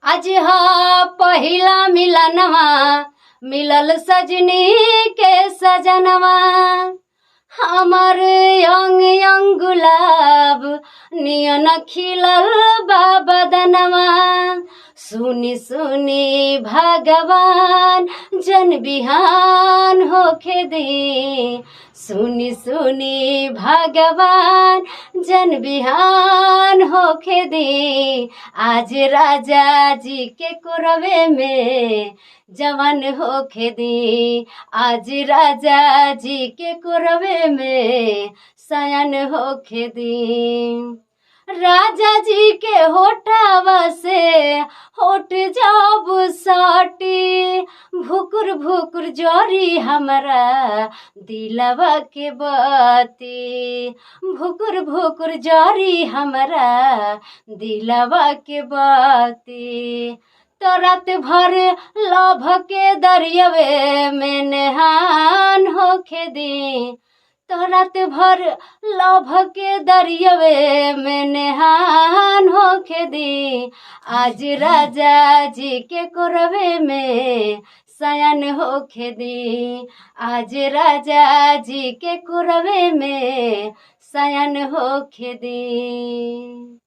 आज हा पहिला मिलनवा, मिलल सजनी के सजनवा। हमर यंग यंग गुलाब नियन खिलल बा बदनवा। सुनी सुनी भगवान जन बिहान होखे दी। सुनी सुनी भगवान जन बिहान होखे दी। आज राजा जी के कोरवे में जवान होखे दी। आज राजा जी के कोरवे में सयान होखे दी। राजा जी के होठवा से होठ जब सटी, भुकुर भुकुर जोरी हमरा दिलवा के बती। भुकुर भुकुर जोरी हमरा दिलवा के बती। तो रात भर लभ के दरियावे में नहान होखे दी। तो रात भर लभ के दरियावे में नहान होखे दी। आज राजा जी के कोरवे में सयान होखे दी। आज राजा जी के कोरवे में सयान होखे दी।